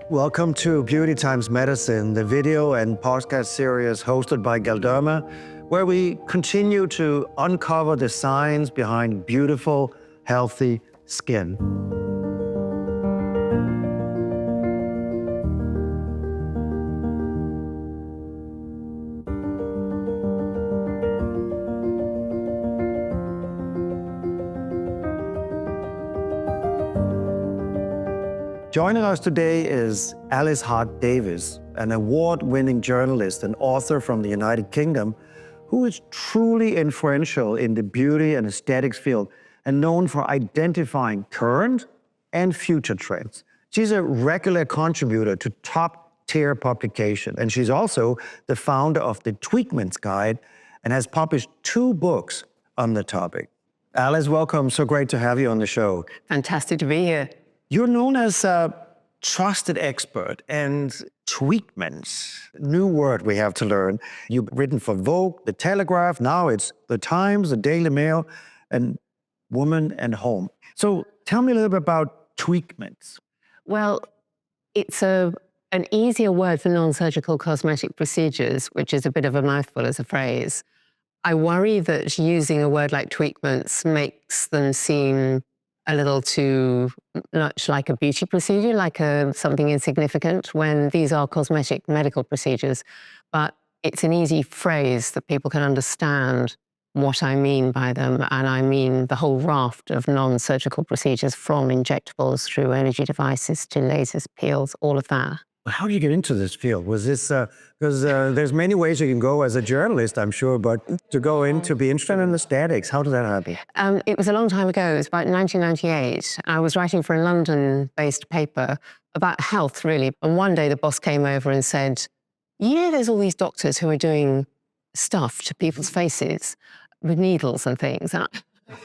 Welcome to Beauty Times Medicine, the video and podcast series hosted by Galderma, where we continue to uncover the science behind beautiful, healthy skin. Joining us today is Alice Hart-Davis, an award-winning journalist and author from the United Kingdom, who is truly influential in the beauty and aesthetics field and known for identifying current and future trends. She's a regular contributor to top-tier publications, and she's also the founder of the Tweakments Guide and has published 2 books on the topic. Alice, welcome. So great to have you on the show. Fantastic to be here. You're known as a trusted expert and Tweakments, new word we have to learn. You've written for Vogue, The Telegraph, now it's The Times, The Daily Mail, and Woman and Home. So tell me a little bit about Tweakments. Well, it's an easier word for non-surgical cosmetic procedures, which is a bit of a mouthful as a phrase. I worry that using a word like Tweakments makes them seem a little too much like a beauty procedure, like something insignificant, when these are cosmetic medical procedures. But it's an easy phrase that people can understand what I mean by them. And I mean the whole raft of non-surgical procedures, from injectables through energy devices to lasers, peels, all of that. How did you get into this field? Was this, because there's many ways you can go as a journalist, I'm sure, but to go in, to be interested in aesthetics, how did that happen? It was a long time ago. It was about 1998. I was writing for a London-based paper about health, really. And one day the boss came over and said, you know, there's all these doctors who are doing stuff to people's faces with needles and things. And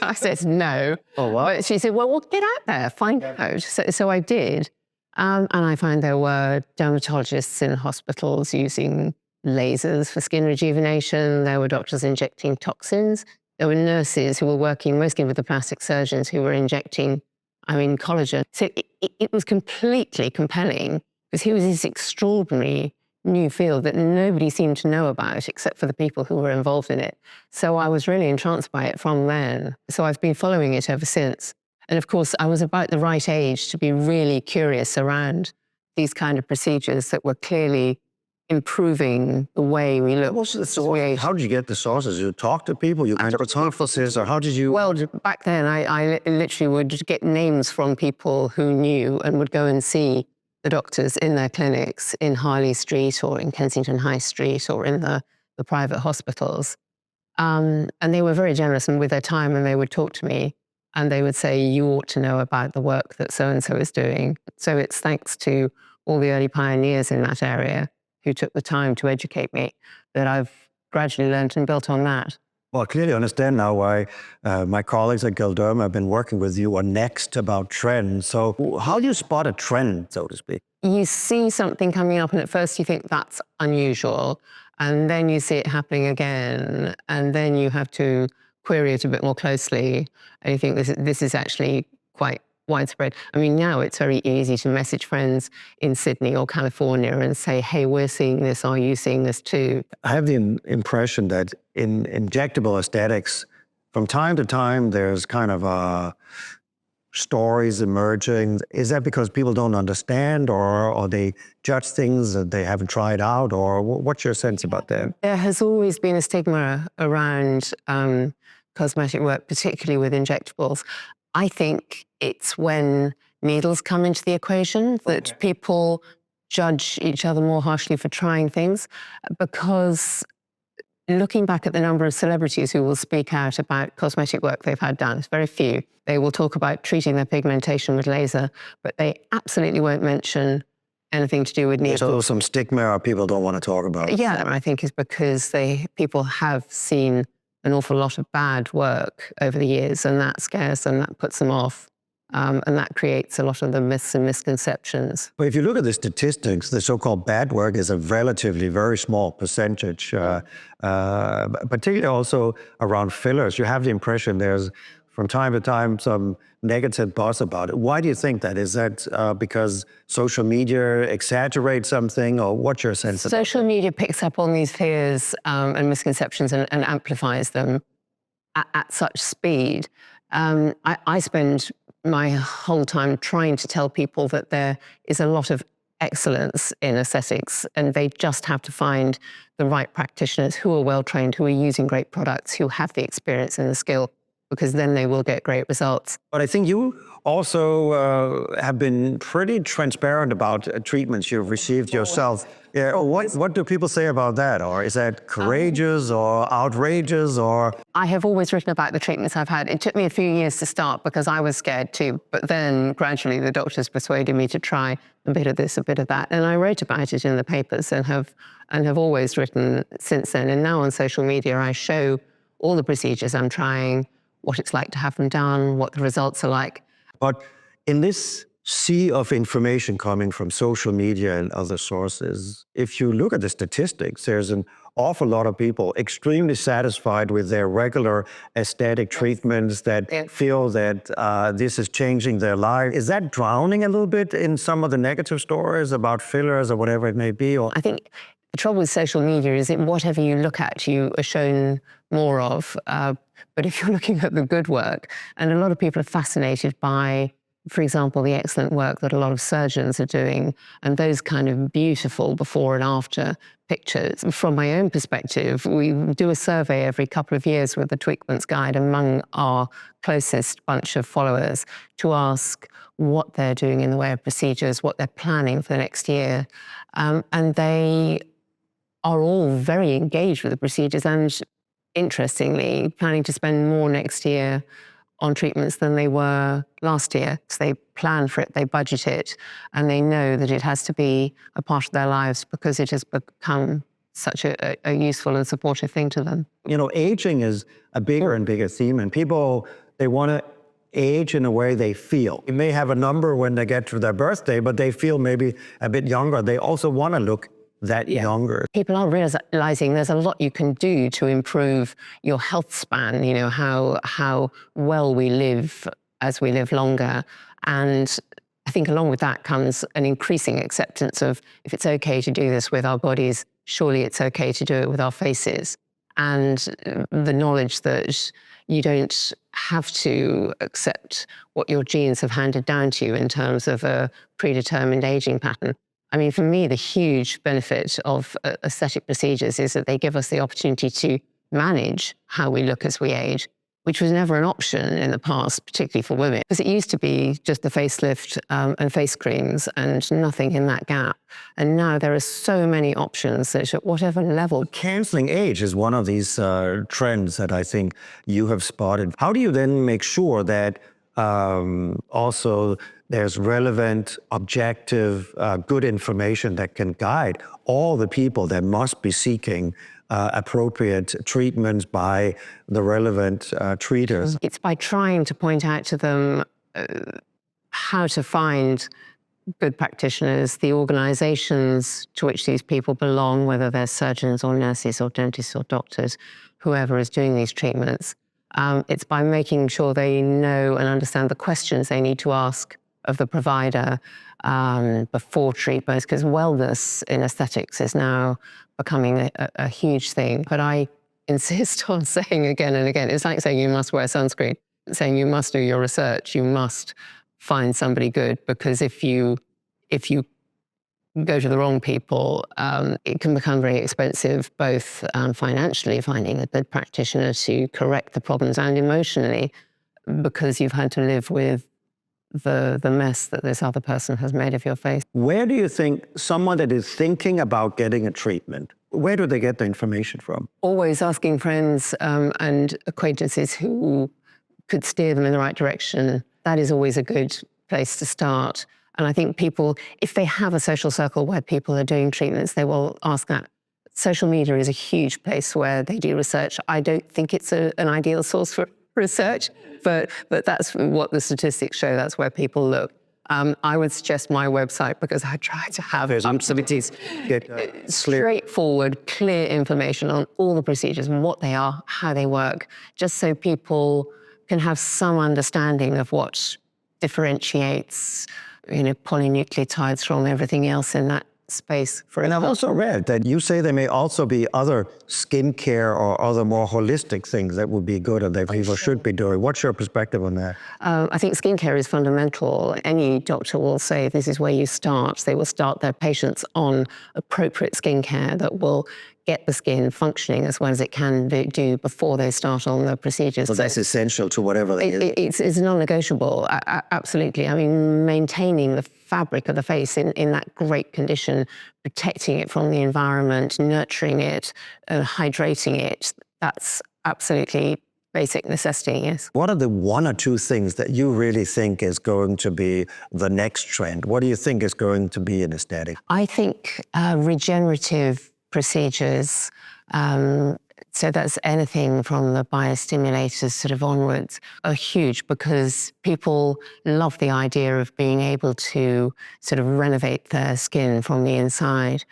I said, no. Oh, wow. She said, well, get out there, find out. So I did. And I found there were dermatologists in hospitals using lasers for skin rejuvenation. There were doctors injecting toxins. There were nurses who were working mostly with the plastic surgeons who were injecting, collagen. So it was completely compelling, because here was this extraordinary new field that nobody seemed to know about except for the people who were involved in it. So I was really entranced by it from then. So I've been following it ever since. And of course, I was about the right age to be really curious around these kind of procedures that were clearly improving the way we look. How did you get the sources? You talk to people, you went to conferences, or how did you? Well, back then, I literally would just get names from people who knew and would go and see the doctors in their clinics in Harley Street or in Kensington High Street or in the private hospitals. And they were very generous and with their time, and they would talk to me. And they would say, you ought to know about the work that so-and-so is doing. So it's thanks to all the early pioneers in that area who took the time to educate me that I've gradually learned and built on that. Well, I clearly understand now why my colleagues at Galderma have been working with you on Next about trends. So how do you spot a trend, so to speak? You see something coming up, and at first you think that's unusual. And then you see it happening again. And then you have to query it a bit more closely, and you think this is actually quite widespread. Now it's very easy to message friends in Sydney or California and say, hey, we're seeing this, are you seeing this too? I have the impression that in injectable aesthetics, from time to time, there's kind of stories emerging. Is that because people don't understand, or they judge things that they haven't tried out, or what's your sense about that? There has always been a stigma around cosmetic work, particularly with injectables. I think it's when needles come into the equation that people judge each other more harshly for trying things, because looking back at the number of celebrities who will speak out about cosmetic work they've had done, it's very few. They will talk about treating their pigmentation with laser, but they absolutely won't mention anything to do with needles. So some stigma or people don't want to talk about it. Yeah, I think it's because people have seen an awful lot of bad work over the years, and that scares them, that puts them off. And that creates a lot of the myths and misconceptions. But if you look at the statistics, the so-called bad work is a relatively very small percentage, particularly also around fillers. You have the impression there's from time to time some negative buzz about it. Why do you think that? Is that because social media exaggerates something, or what's your sense of that? Social media picks up on these fears and misconceptions and amplifies them at such speed. I spend my whole time trying to tell people that there is a lot of excellence in aesthetics, and they just have to find the right practitioners who are well-trained, who are using great products, who have the experience and the skill, because then they will get great results. But I think you also have been pretty transparent about treatments you've received yourself. Yeah, what do people say about that? Or is that courageous or outrageous or? I have always written about the treatments I've had. It took me a few years to start because I was scared too, but then gradually the doctors persuaded me to try a bit of this, a bit of that. And I wrote about it in the papers and have always written since then. And now on social media, I show all the procedures I'm trying, what it's like to have them done, what the results are like. But in this sea of information coming from social media and other sources, if you look at the statistics, there's an awful lot of people extremely satisfied with their regular aesthetic treatments that feel that this is changing their life. Is that drowning a little bit in some of the negative stories about fillers or whatever it may be? Or? I think the trouble with social media is that whatever you look at, you are shown more of. But if you're looking at the good work, and a lot of people are fascinated by, for example, the excellent work that a lot of surgeons are doing, and those kind of beautiful before and after pictures. From my own perspective, we do a survey every couple of years with the Tweakments Guide among our closest bunch of followers to ask what they're doing in the way of procedures, what they're planning for the next year. And they are all very engaged with the procedures and, interestingly, planning to spend more next year on treatments than they were last year. So they plan for it, they budget it, and they know that it has to be a part of their lives because it has become such a useful and supportive thing to them. You know, aging is a bigger and bigger theme, and people, they want to age in a way they feel. They may have a number when they get to their birthday, but they feel maybe a bit younger. They also want to look that younger. People are realizing there's a lot you can do to improve your health span, you know, how well we live as we live longer. And I think along with that comes an increasing acceptance of, if it's okay to do this with our bodies, surely it's okay to do it with our faces. And the knowledge that you don't have to accept what your genes have handed down to you in terms of a predetermined aging pattern. I mean, for me, the huge benefit of aesthetic procedures is that they give us the opportunity to manage how we look as we age, which was never an option in the past, particularly for women, because it used to be just the facelift and face creams and nothing in that gap. And now there are so many options that at whatever level. Canceling age is one of these trends that I think you have spotted. How do you then make sure that also there's relevant, objective, good information that can guide all the people that must be seeking appropriate treatments by the relevant treaters? It's by trying to point out to them how to find good practitioners, the organizations to which these people belong, whether they're surgeons or nurses or dentists or doctors, whoever is doing these treatments. It's by making sure they know and understand the questions they need to ask of the provider before treatments, because wellness in aesthetics is now becoming a huge thing. But I insist on saying again and again, it's like saying you must wear sunscreen, saying you must do your research, you must find somebody good, because if you go to the wrong people, it can become very expensive, both financially, finding a good practitioner to correct the problems, and emotionally, because you've had to live with the mess that this other person has made of your face. Where do you think someone that is thinking about getting a treatment, where do they get the information from? Always asking friends and acquaintances who could steer them in the right direction. That is always a good place to start. And I think people, if they have a social circle where people are doing treatments, they will ask that. Social media is a huge place where they do research. I don't think it's an ideal source for research, but that's what the statistics show. That's where people look. I would suggest my website, because I try to have straightforward, clear information on all the procedures and what they are, how they work, just so people can have some understanding of what differentiates, polynucleotides from everything else in that space. And I've also read that you say there may also be other skincare or other more holistic things that would be good and that people should be doing. What's your perspective on that? I think skincare is fundamental. Any doctor will say this is where you start. They will start their patients on appropriate skincare that will get the skin functioning as well as it can do before they start on the procedures. So that's essential to whatever they do. It's non-negotiable, absolutely. I mean, maintaining the fabric of the face in that great condition, protecting it from the environment, nurturing it, hydrating it, that's absolutely basic necessity, yes. What are the one or two things that you really think is going to be the next trend? What do you think is going to be in aesthetics? I think regenerative procedures, so that's anything from the biostimulators sort of onwards, are huge because people love the idea of being able to sort of renovate their skin from the inside.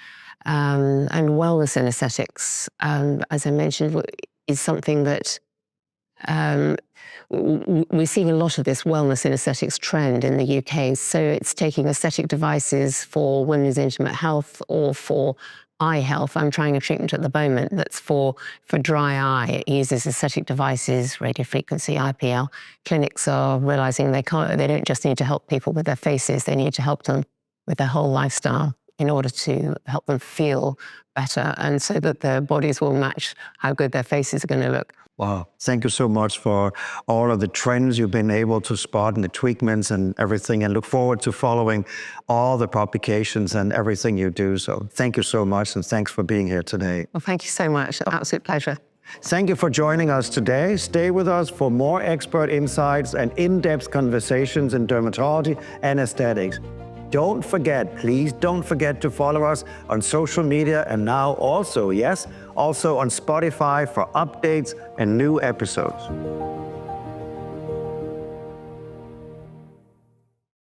And wellness in aesthetics, as I mentioned, is something that we're seeing a lot of this wellness in aesthetics trend in the UK. So it's taking aesthetic devices for women's intimate health or for eye health. I'm trying a treatment at the moment that's for dry eye. It uses aesthetic devices, radiofrequency, IPL. Clinics are realizing they don't just need to help people with their faces, they need to help them with their whole lifestyle in order to help them feel better and so that their bodies will match how good their faces are going to look. Wow. Thank you so much for all of the trends you've been able to spot and the Tweakments and everything, and look forward to following all the publications and everything you do. So thank you so much, and thanks for being here today. Well, thank you so much. Absolute pleasure. Thank you for joining us today. Stay with us for more expert insights and in-depth conversations in dermatology and aesthetics. Don't forget, please don't forget to follow us on social media and now also on Spotify for updates and new episodes.